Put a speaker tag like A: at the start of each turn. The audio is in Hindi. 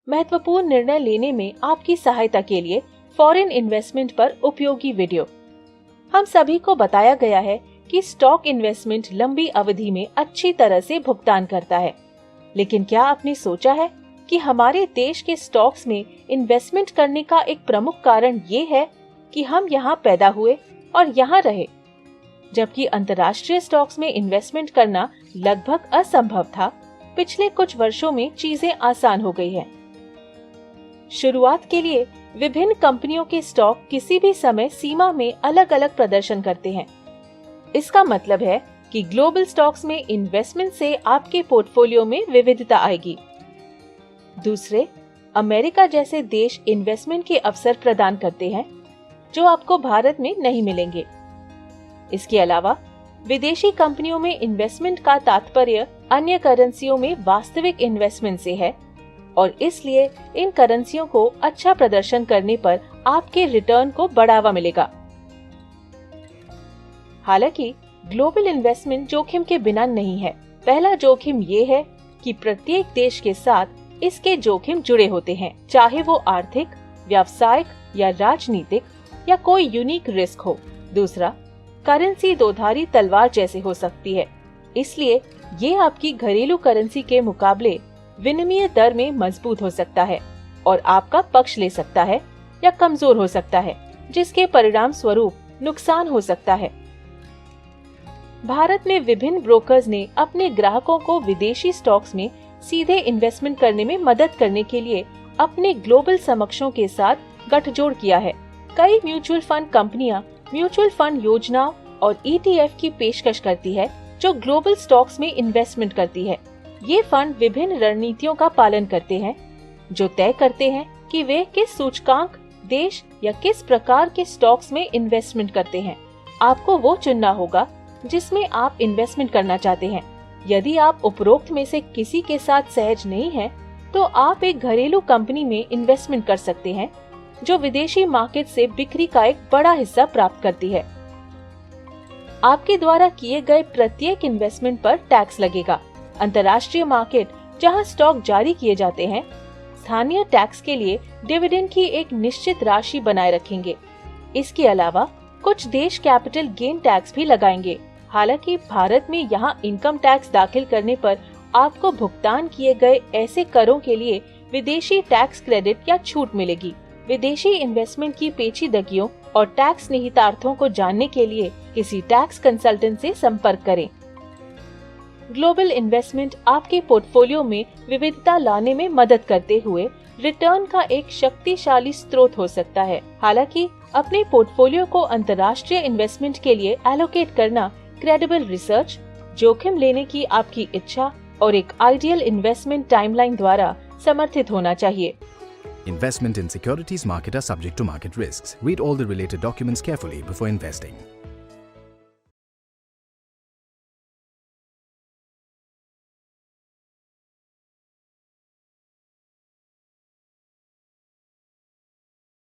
A: महत्वपूर्ण निर्णय लेने में आपकी सहायता के लिए फॉरेन इन्वेस्टमेंट पर उपयोगी वीडियो। हम सभी को बताया गया है कि स्टॉक इन्वेस्टमेंट लंबी अवधि में अच्छी तरह से भुगतान करता है, लेकिन क्या आपने सोचा है कि हमारे देश के स्टॉक्स में इन्वेस्टमेंट करने का एक प्रमुख कारण ये है कि हम यहाँ पैदा हुए और यहाँ रहे, जबकि अंतर्राष्ट्रीय स्टॉक्स में इन्वेस्टमेंट करना लगभग असंभव था। पिछले कुछ वर्षों में चीजें आसान हो गई हैं। शुरुआत के लिए विभिन्न कंपनियों के स्टॉक किसी भी समय सीमा में अलग अलग प्रदर्शन करते हैं। इसका मतलब है कि ग्लोबल स्टॉक्स में इन्वेस्टमेंट से आपके पोर्टफोलियो में विविधता आएगी। दूसरे, अमेरिका जैसे देश इन्वेस्टमेंट के अवसर प्रदान करते हैं जो आपको भारत में नहीं मिलेंगे। इसके अलावा विदेशी कंपनियों में इन्वेस्टमेंट का तात्पर्य अन्य करेंसियों में वास्तविक इन्वेस्टमेंट से है और इसलिए इन करेंसियों को अच्छा प्रदर्शन करने पर आपके रिटर्न को बढ़ावा मिलेगा। हालांकि ग्लोबल इन्वेस्टमेंट जोखिम के बिना नहीं है। पहला जोखिम ये है कि प्रत्येक देश के साथ इसके जोखिम जुड़े होते हैं, चाहे वो आर्थिक, व्यावसायिक या राजनीतिक या कोई यूनिक रिस्क हो। दूसरा, करेंसी दोधारी तलवार जैसे हो सकती है, इसलिए ये आपकी घरेलू करेंसी के मुकाबले विनिमय दर में मजबूत हो सकता है और आपका पक्ष ले सकता है या कमजोर हो सकता है, जिसके परिणाम स्वरूप नुकसान हो सकता है। भारत में विभिन्न ब्रोकर्स ने अपने ग्राहकों को विदेशी स्टॉक्स में सीधे इन्वेस्टमेंट करने में मदद करने के लिए अपने ग्लोबल समकक्षों के साथ गठजोड़ किया है। कई म्यूचुअल फंड कंपनियां म्यूचुअल फंड योजनाओं और ETF की पेशकश करती है जो ग्लोबल स्टॉक्स में इन्वेस्टमेंट करती है। ये फंड विभिन्न रणनीतियों का पालन करते हैं जो तय करते हैं कि वे किस सूचकांक, देश या किस प्रकार के स्टॉक्स में इन्वेस्टमेंट करते हैं। आपको वो चुनना होगा जिसमें आप इन्वेस्टमेंट करना चाहते हैं। यदि आप उपरोक्त में से किसी के साथ सहज नहीं हैं, तो आप एक घरेलू कंपनी में इन्वेस्टमेंट कर सकते हैं जो विदेशी मार्केट से बिक्री का एक बड़ा हिस्सा प्राप्त करती है। आपके द्वारा किए गए प्रत्येक इन्वेस्टमेंट पर टैक्स लगेगा। अंतर्राष्ट्रीय मार्केट जहां स्टॉक जारी किए जाते हैं, स्थानीय टैक्स के लिए डिविडेंड की एक निश्चित राशि बनाए रखेंगे। इसके अलावा कुछ देश कैपिटल गेन टैक्स भी लगाएंगे। हालांकि भारत में यहां इनकम टैक्स दाखिल करने पर आपको भुगतान किए गए ऐसे करों के लिए विदेशी टैक्स क्रेडिट या छूट मिलेगी। विदेशी इन्वेस्टमेंट की पेचीदगियों और टैक्स निहितार्थों को जानने के लिए किसी टैक्स कंसल्टेंट से संपर्क करें। ग्लोबल इन्वेस्टमेंट आपके पोर्टफोलियो में विविधता लाने में मदद करते हुए रिटर्न का एक शक्तिशाली स्रोत हो सकता है। हालांकि अपने पोर्टफोलियो को अंतर्राष्ट्रीय इन्वेस्टमेंट के लिए एलोकेट करना क्रेडिबल रिसर्च, जोखिम लेने की आपकी इच्छा और एक आइडियल इन्वेस्टमेंट टाइमलाइन द्वारा समर्थित होना चाहिए।
B: Investment in securities market are subject to market risks. Read all the related documents carefully before investing.